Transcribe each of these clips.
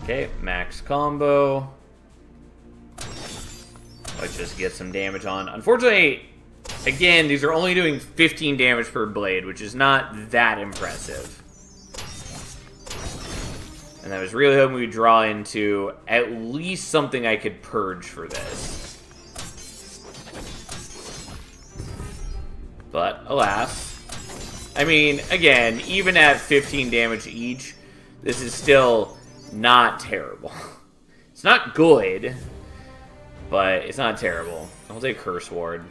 Okay, max combo. Let's just get some damage on. Unfortunately, again, these are only doing 15 damage per blade, which is not that impressive. And I was really hoping we'd draw into at least something I could purge for this. But, alas. I mean, again, even at 15 damage each, this is still not terrible. It's not good, but it's not terrible. I'll take Curse Ward.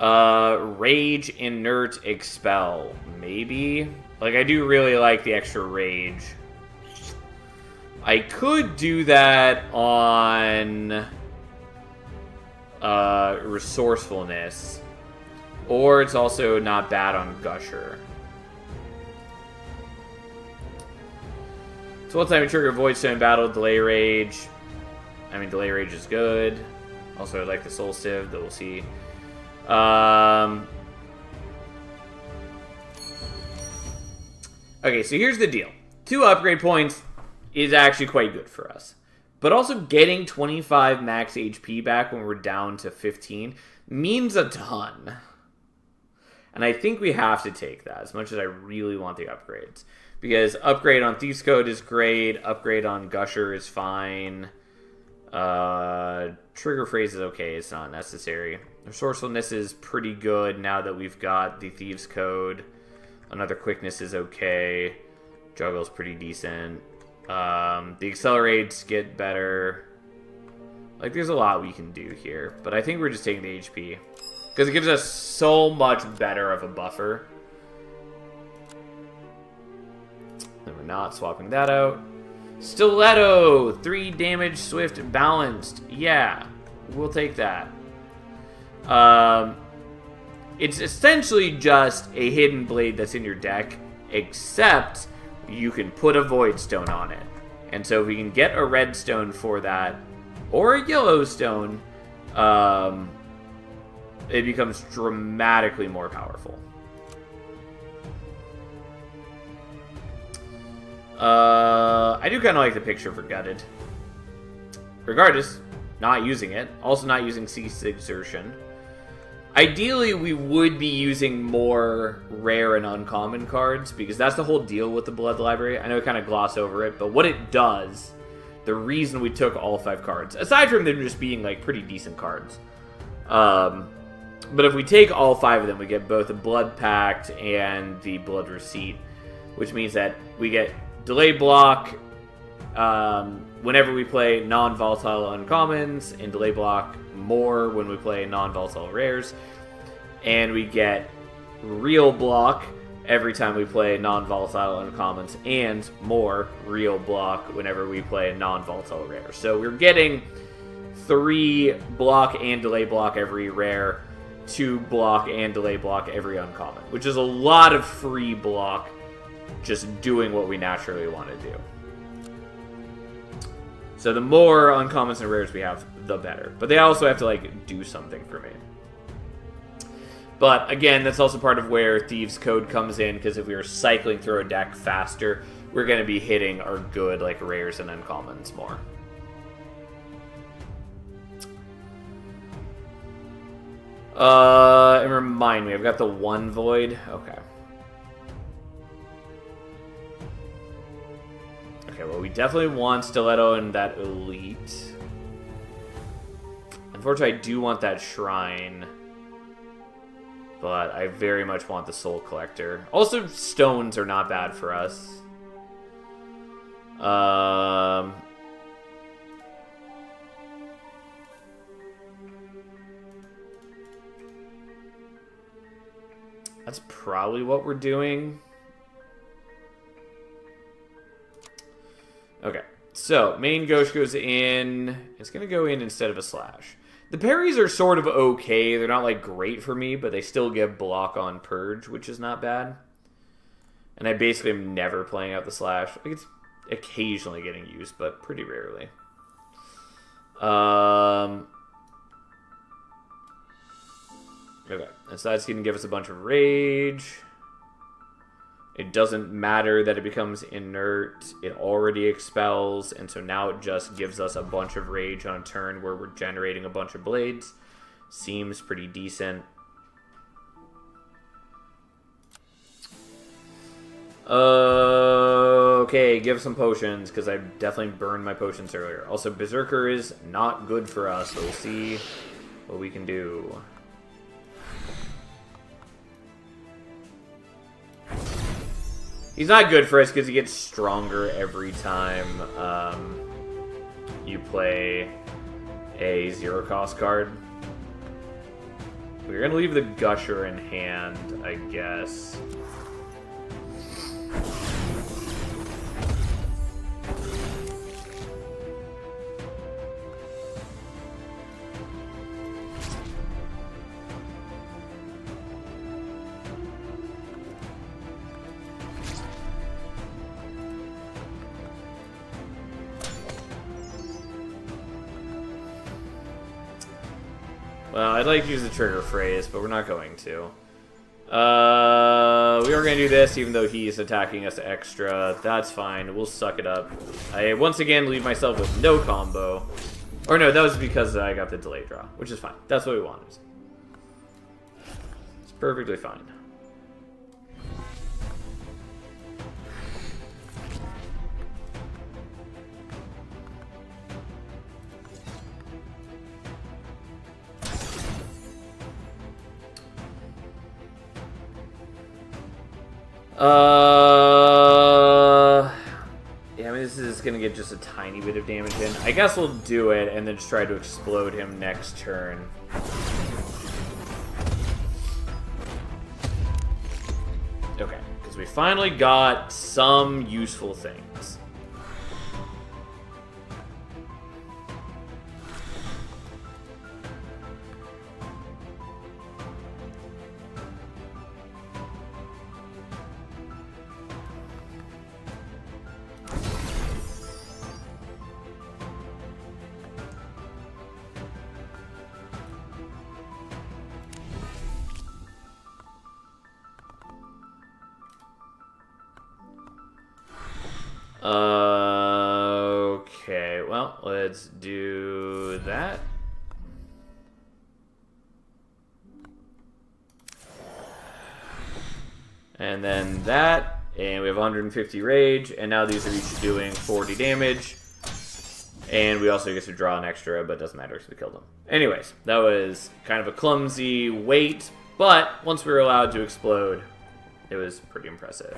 Rage, Inert, Expel. Maybe? Like, I do really like the extra Rage. I could do that on Resourcefulness. Or it's also not bad on Gusher. So one time we trigger Void Stone Battle, Delay Rage. I mean, Delay Rage is good. Also, I like the Soul Sieve, that we'll see. Okay, so here's the deal. 2 upgrade points is actually quite good for us. But also getting 25 max HP back when we're down to 15 means a ton. And I think we have to take that, as much as I really want the upgrades. Because upgrade on Thieves Code is great, upgrade on Gusher is fine. Trigger Phrase is okay, it's not necessary. Resourcefulness is pretty good now that we've got the Thieves Code. Another Quickness is okay. Juggle's pretty decent. The Accelerates get better. Like, there's a lot we can do here. But I think we're just taking the HP. Because it gives us so much better of a buffer. And we're not swapping that out. Stiletto! 3 damage, swift, balanced. Yeah, we'll take that. It's essentially just a hidden blade that's in your deck, except you can put a Void Stone on it. And so if we can get a red stone for that, or a yellow stone, it becomes dramatically more powerful. I do kind of like the picture for Gutted. Regardless, not using it. Also not using Cease Exertion. Ideally, we would be using more rare and uncommon cards, because that's the whole deal with the Blood Library. I know I kind of gloss over it, but what it does, the reason we took all 5 cards, aside from them just being, like, pretty decent cards, but if we take all 5 of them, we get both the Blood Pact and the Blood Receipt, which means that we get Delay Block whenever we play non-volatile uncommons, and Delay Block more when we play non-volatile rares, and we get Real Block every time we play non-volatile uncommons, and more Real Block whenever we play non-volatile rares. So we're getting 3 block and delay block every rare, 2 block and delay block every uncommon, which is a lot of free block just doing what we naturally want to do. So the more uncommons and rares we have, the better. But they also have to, like, do something for me. But, again, that's also part of where Thieves Code comes in, because if we are cycling through our deck faster, we're going to be hitting our good, like, rares and uncommons more. And remind me, I've got the 1 Void. Okay. Okay, well, we definitely want Stiletto and that Elite. Unfortunately, I do want that Shrine. But I very much want the Soul Collector. Also, stones are not bad for us. That's probably what we're doing. Okay, so main Ghost goes in. It's going to go in instead of a Slash. The parries are sort of okay. They're not, like, great for me, but they still give block on Purge, which is not bad. And I basically am never playing out the Slash. Like, it's occasionally getting used, but pretty rarely. Okay, and so that's going to give us a bunch of Rage. It doesn't matter that it becomes inert. It already expels, and so now it just gives us a bunch of rage on a turn where we're generating a bunch of blades. Seems pretty decent. Okay, give some potions, because I definitely burned my potions earlier. Also, Berserker is not good for us, so we'll see what we can do. He's not good for us because he gets stronger every time you play a zero-cost card. We're going to leave the Gusher in hand, I guess. Well, I'd like to use the trigger phrase, but we're not going to. We are going to do this, even though he's attacking us extra. That's fine. We'll suck it up. I, once again, leave myself with no combo. Or no, that was because I got the delay draw, which is fine. That's what we wanted. It's perfectly fine. Yeah, I mean, this is gonna get just a tiny bit of damage in. I guess we'll do it and then just try to explode him next turn. Okay, because we finally got some useful things. Okay, well, let's do that. And then that, and we have 150 rage, and now these are each doing 40 damage. And we also get to draw an extra, but it doesn't matter because we killed them. Anyways, that was kind of a clumsy wait, but once we were allowed to explode, it was pretty impressive.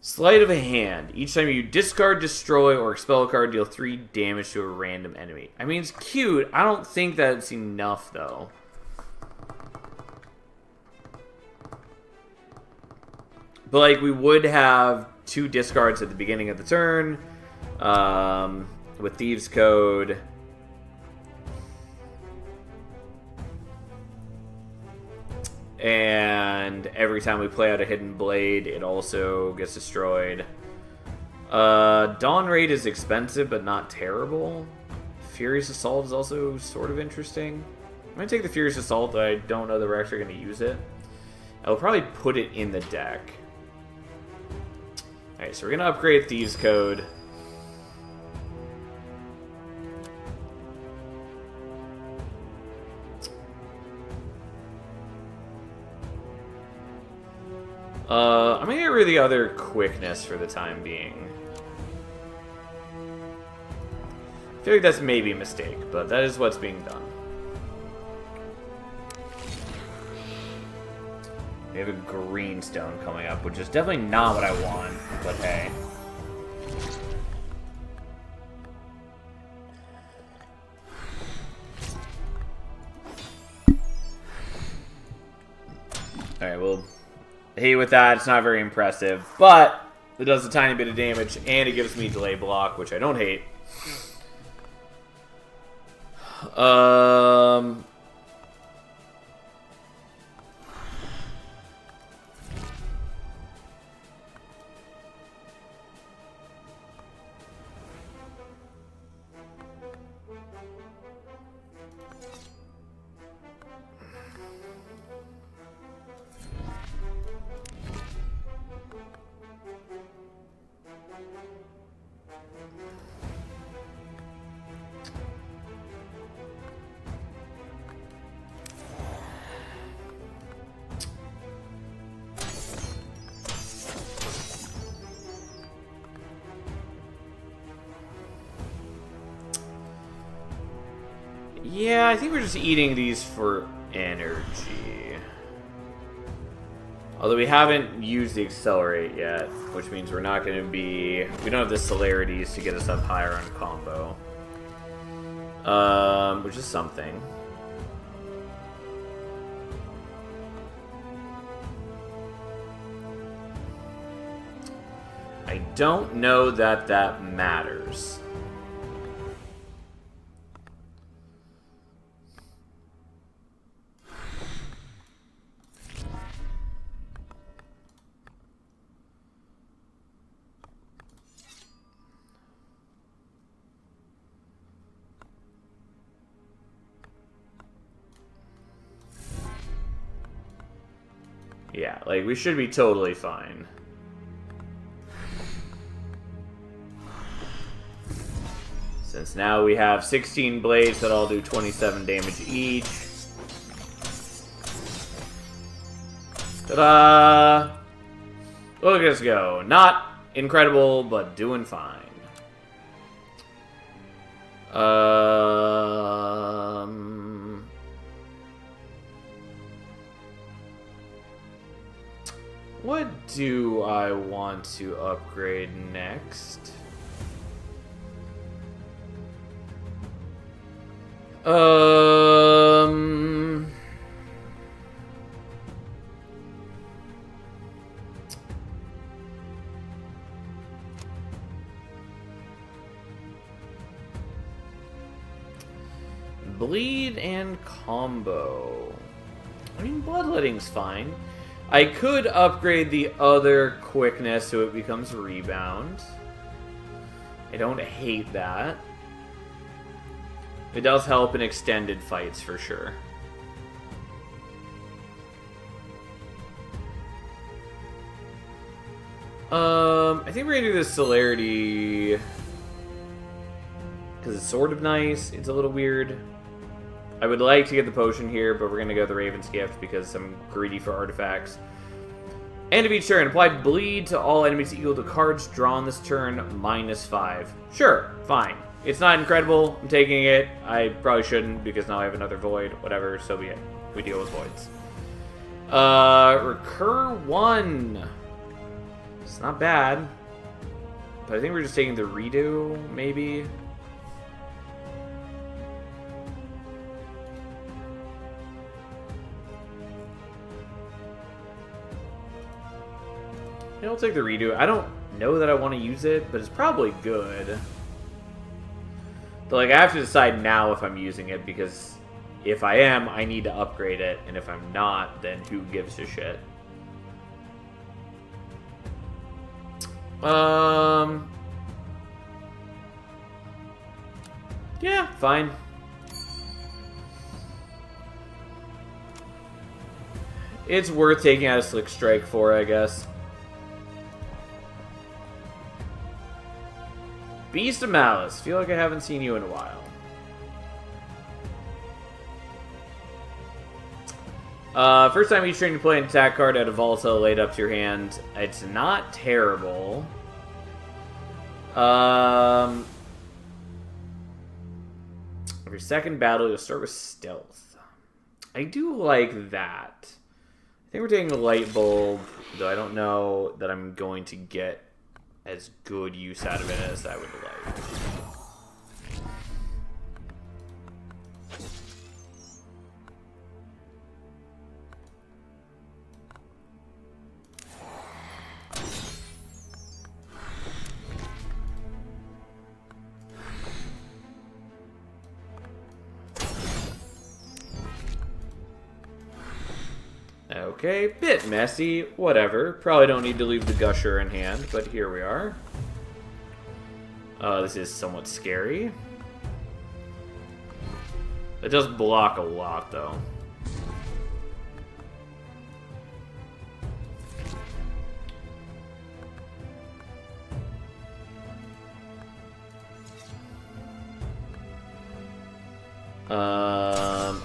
Sleight of a Hand. Each time you discard, destroy, or expel a card, deal 3 damage to a random enemy. I mean, it's cute. I don't think that's enough, though. But, like, we would have 2 discards at the beginning of the turn. With Thieves' Code. And every time we play out a Hidden Blade, it also gets destroyed. Dawn Raid is expensive, but not terrible. Furious Assault is also sort of interesting. I'm going to take the Furious Assault. I don't know that we're actually going to use it. I'll probably put it in the deck. Alright, so we're going to upgrade Thieves' Code. I'm gonna get rid of the other quickness for the time being. I feel like that's maybe a mistake, but that is what's being done. We have a green stone coming up, which is definitely not what I want, but hey. Alright, well, hate with that, it's not very impressive, but it does a tiny bit of damage, and it gives me delay block, which I don't hate. Yeah, I think we're just eating these for energy. Although we haven't used the accelerate yet, which means we're not going to be... We don't have the celerities to get us up higher on combo. Which is something. I don't know that that matters. Yeah, like, we should be totally fine. Since now we have 16 blades that all do 27 damage each. Ta-da! Look at us go. Not incredible, but doing fine. What do I want to upgrade next? Bleed and combo. I mean, bloodletting's fine. I could upgrade the other quickness so it becomes rebound. I don't hate that. It does help in extended fights for sure. I think we're gonna do this celerity because it's sort of nice. It's a little weird. I would like to get the potion here, but we're gonna go the Raven's Gift because I'm greedy for artifacts. End of each turn, apply bleed to all enemies equal to cards drawn this turn -5. Sure, fine. It's not incredible. I'm taking it. I probably shouldn't because now I have another void. Whatever, so be it. We deal with voids. Recur 1. It's not bad. But I think we're just taking the redo, maybe. Yeah, I'll take the redo. I don't know that I want to use it, but it's probably good. But, like, I have to decide now if I'm using it, because if I am, I need to upgrade it, and if I'm not, then who gives a shit? Yeah, fine. It's worth taking out a Slick Strike for, I guess. Beast of Malice. Feel like I haven't seen you in a while. First time each turn you play an attack card, add a volatile laid up to your hand. It's not terrible. Every second battle, you'll start with stealth. I do like that. I think we're taking a light bulb, though I don't know that I'm going to get as good use out of it as I would like. Okay, bit messy, whatever. Probably don't need to leave the Gusher in hand, but here we are. This is somewhat scary. It does block a lot, though.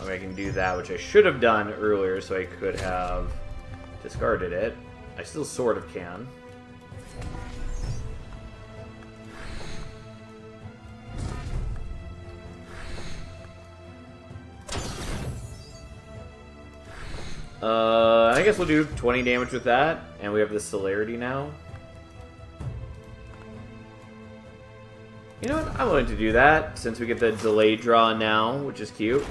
I can do that, which I should have done earlier, so I could have discarded it. I still sort of can. I guess we'll do 20 damage with that, and we have the celerity now. You know what? I'm willing to do that, since we get the delay draw now, which is cute.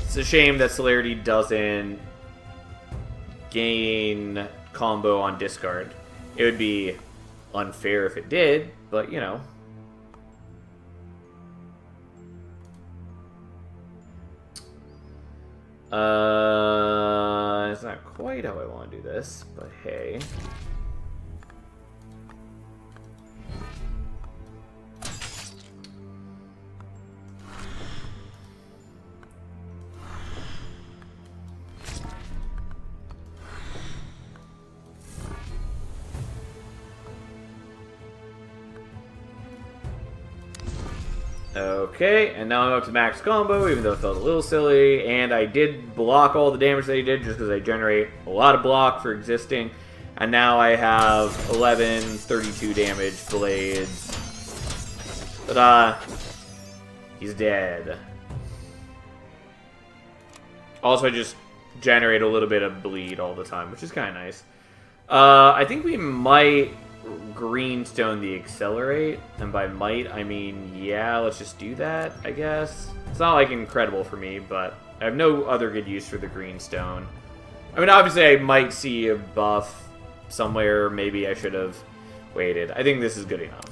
It's a shame that celerity doesn't gain combo on discard. It would be unfair if it did, but you know. It's not quite how I want to do this, but hey. Okay, and now I'm up to max combo, even though it felt a little silly, and I did block all the damage that he did just because I generate a lot of block for existing, and now I have 11, 32 damage blades. Ta-da! He's dead. Also, I just generate a little bit of bleed all the time, which is kind of nice. I think we might greenstone the accelerate, and by might I mean yeah, let's just do that, I guess. It's not like incredible for me, but I have no other good use for the greenstone. I mean, obviously I might see a buff somewhere, maybe I should have waited. I think this is good enough.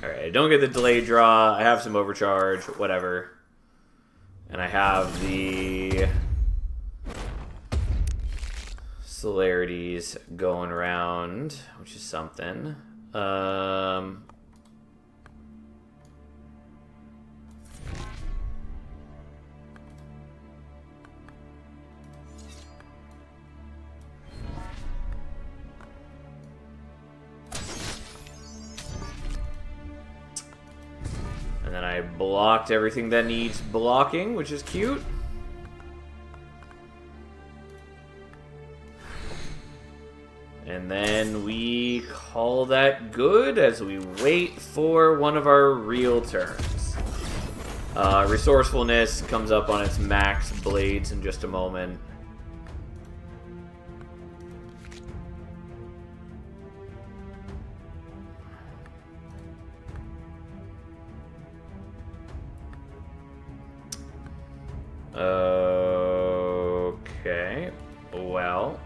Alright, I don't get the delay draw, I have some overcharge, whatever. And I have the celerities going around, which is something. And then I blocked everything that needs blocking, which is cute. And then we call that good as we wait for one of our real turns. Resourcefulness comes up on its max blades in just a moment. Okay, well,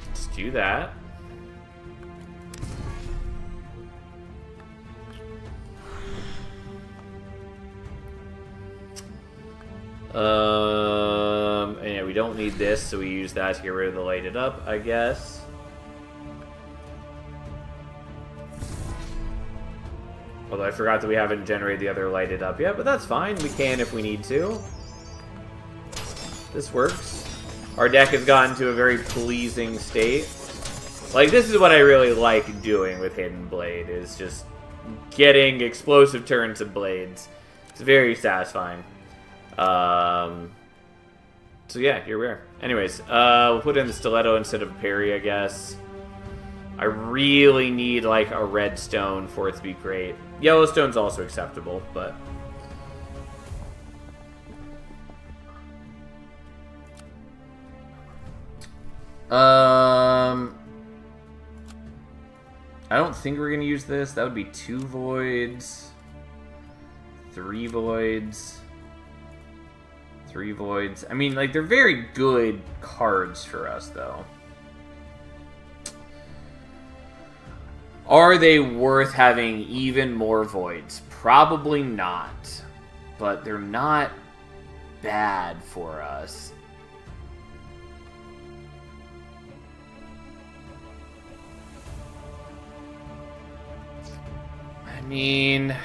let's do that. And yeah, we don't need this, so we use that to get rid of the lighted up, I guess. Although I forgot that we haven't generated the other lighted up yet, but that's fine. We can if we need to. This works. Our deck has gotten to a very pleasing state. Like, this is what I really like doing with Hidden Blade, is just getting explosive turns of blades. It's very satisfying. So yeah, here we are. Anyways, we'll put in the stiletto instead of parry, I guess. I really need, like, a redstone for it to be great. Yellowstone's also acceptable, but... I don't think we're going to use this. That would be 2 voids. 3 voids. 3 voids. I mean, like, they're very good cards for us, though. Are they worth having even more voids? Probably not. But they're not bad for us. I mean,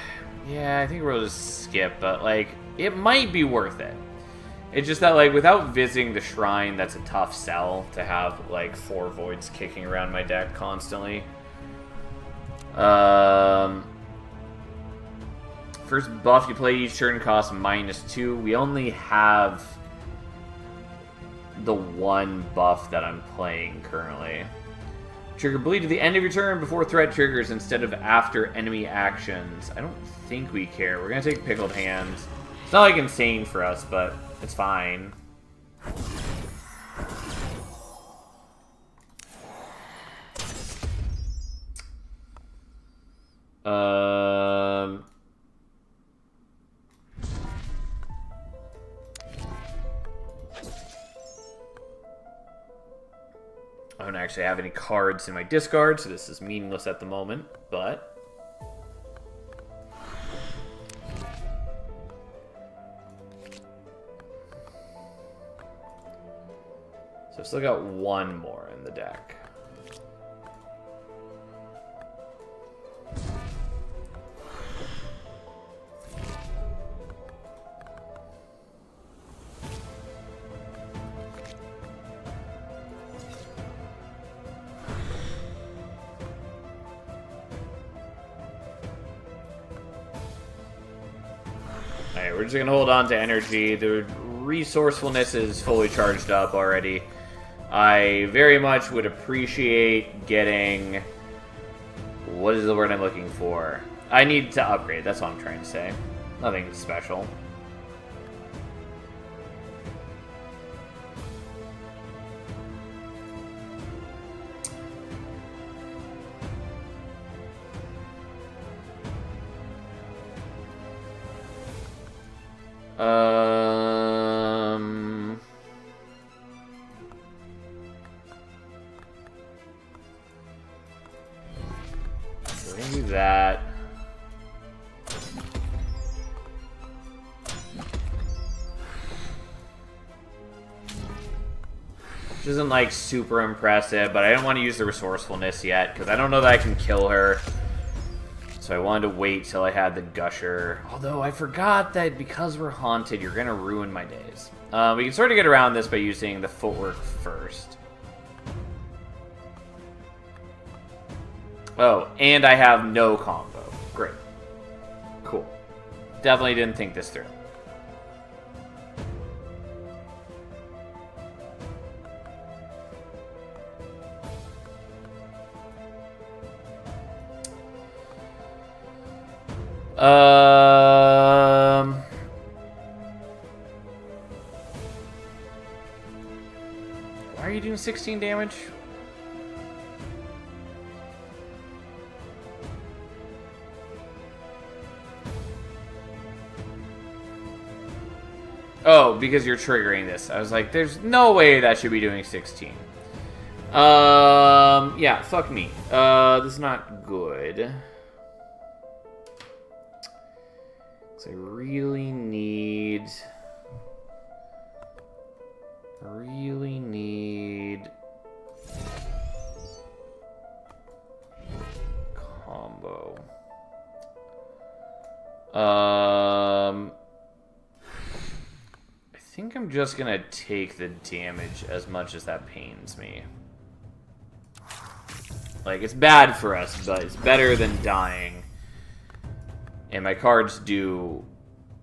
yeah, I think we'll just skip, but, like, it might be worth it. It's just that, like, without visiting the shrine, that's a tough sell to have, like, 4 voids kicking around my deck constantly. For First buff you play each turn costs -2. We only have the one buff that I'm playing currently. Trigger bleed to the end of your turn before threat triggers instead of after enemy actions. I don't think we care. We're going to take Pickled Hands. It's not like insane for us, but it's fine. I don't actually have any cards in my discard, so this is meaningless at the moment, but... So I've still got one more in the deck. Alright, we're just gonna hold on to energy. The resourcefulness is fully charged up already. I very much would appreciate getting... What is the word I'm looking for? I need to upgrade, that's what I'm trying to say. Nothing special. Do that. Which isn't like super impressive, but I don't want to use the resourcefulness yet because I don't know that I can kill her. So I wanted to wait till I had the Gusher. Although I forgot that because we're haunted, you're gonna ruin my days. We can sort of get around this by using the footwork first. Oh, and I have no combo. Great. Cool. Definitely didn't think this through. Why are you doing 16 damage? Oh, because you're triggering this. I was like, there's no way that should be doing 16. Yeah, fuck me. This is not good. So I really need combo. I think I'm just gonna take the damage as much as that pains me. Like, it's bad for us, but it's better than dying. And my cards do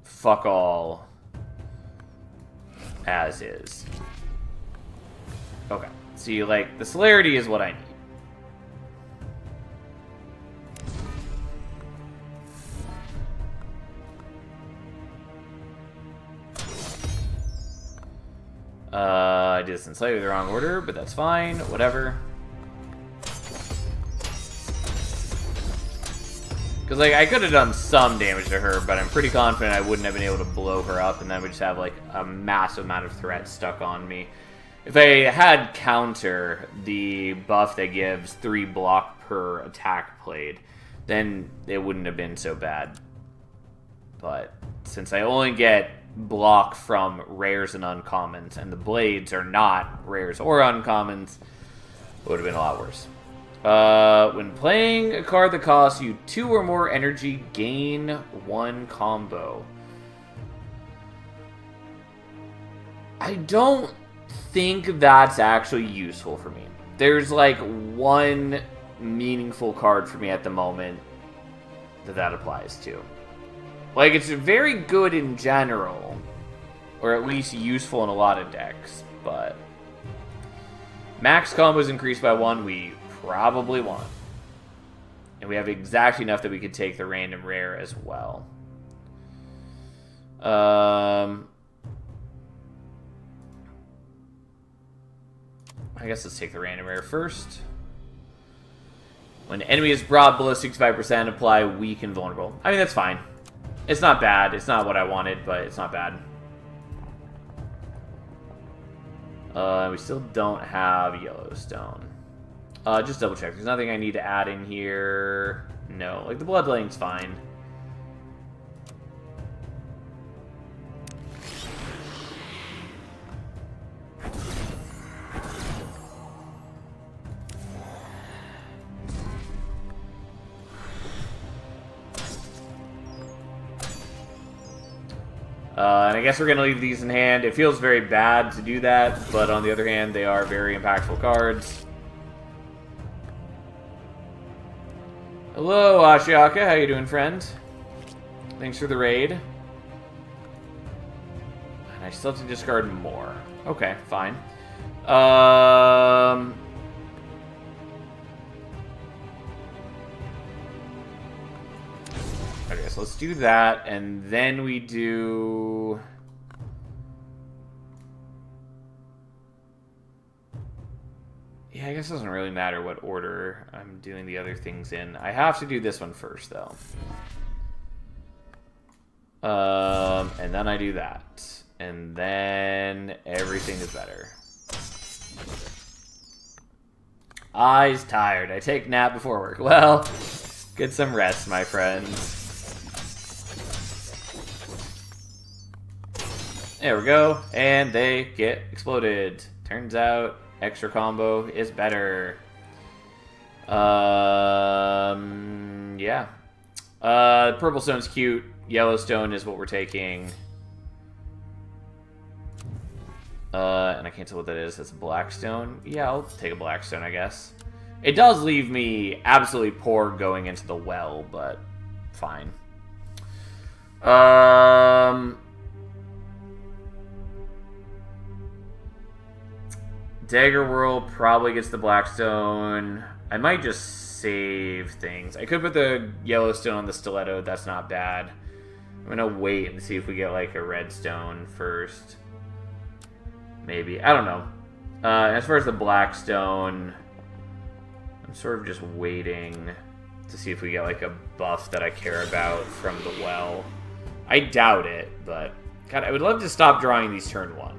fuck all as is. Okay. See, like, the celerity is what I need. I did this in slightly the wrong order, but that's fine. Whatever. Because, like, I could have done some damage to her, but I'm pretty confident I wouldn't have been able to blow her up, and then we'd just have, like, a massive amount of threat stuck on me. If I had counter, the buff that gives 3 block per attack played, then it wouldn't have been so bad. But since I only get block from rares and uncommons, and the blades are not rares or uncommons, it would have been a lot worse. When playing a card that costs you 2 or more energy, gain 1 combo. I don't think that's actually useful for me. There's like one meaningful card for me at the moment that applies to. Like, it's very good in general. Or at least useful in a lot of decks, but... Max combos increased by 1, we probably want. And we have exactly enough that we could take the random rare as well. I guess let's take the random rare first. When enemy is brought below 65%, apply weak and vulnerable. I mean, that's fine. It's not bad. It's not what I wanted, but it's not bad. We still don't have Yellowstone. Just double check. There's nothing I need to add in here. No. Like, the Bloodletting's fine. And I guess we're going to leave these in hand. It feels very bad to do that, but on the other hand, they are very impactful cards. Hello, Ashiaka. How you doing, friend? Thanks for the raid. And I still have to discard more. Okay, fine. Okay, so let's do that, and then we do... Yeah, I guess it doesn't really matter what order I'm doing the other things in. I have to do this one first, though. And then I do that. And then everything is better. Eyes tired. I take nap before work. Well, get some rest, my friends. There we go, and they get exploded. Turns out, extra combo is better. Yeah. Purple stone's cute. Yellowstone is what we're taking. And I can't tell what that is. That's a black stone. Yeah, I'll take a black stone, I guess. It does leave me absolutely poor going into the well, but fine. Dagger Whirl probably gets the Blackstone. I might just save things. I could put the Yellowstone on the Stiletto. That's not bad. I'm going to wait and see if we get like a Redstone first. Maybe. I don't know. As far as the Blackstone, I'm sort of just waiting to see if we get like a buff that I care about from the well. I doubt it, but God, I would love to stop drawing these turn 1.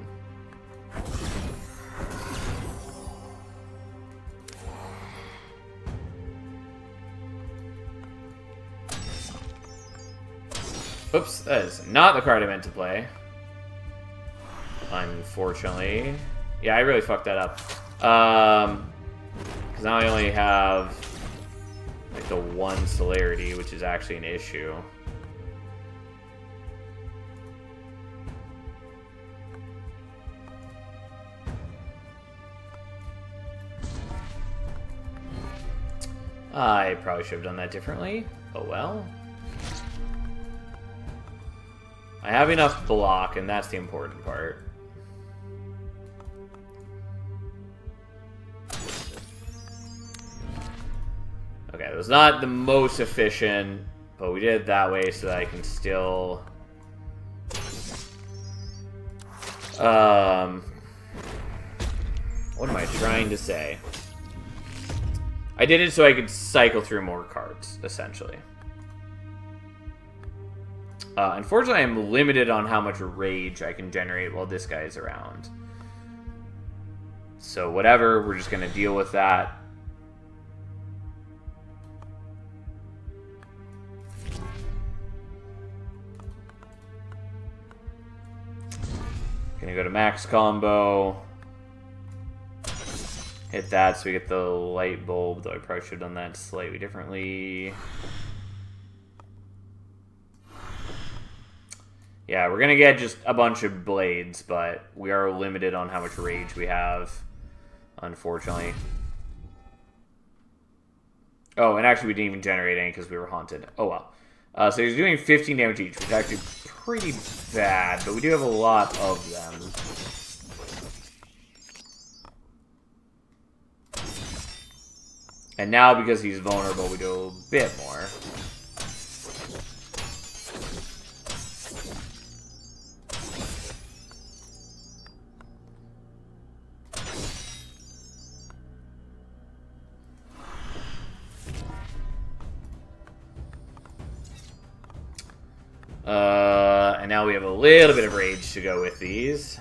Oops, that is not the card I meant to play. Unfortunately. Yeah, I really fucked that up. Because now I only have like the 1 celerity, which is actually an issue. I probably should have done that differently. Oh well. I have enough block, and that's the important part. Okay, it was not the most efficient, but we did it that way so that I can still... What am I trying to say? I did it so I could cycle through more cards, essentially. Unfortunately, I'm limited on how much rage I can generate while this guy is around. So whatever, we're just going to deal with that. Gonna go to max combo. Hit that so we get the light bulb, though I probably should have done that slightly differently. Yeah, we're gonna get just a bunch of blades, but we are limited on how much rage we have, unfortunately. Oh, and actually we didn't even generate any because we were haunted. Oh well. So he's doing 15 damage each, which is actually pretty bad, but we do have a lot of them. And now, because he's vulnerable, we do a bit more. And now we have a little bit of rage to go with these.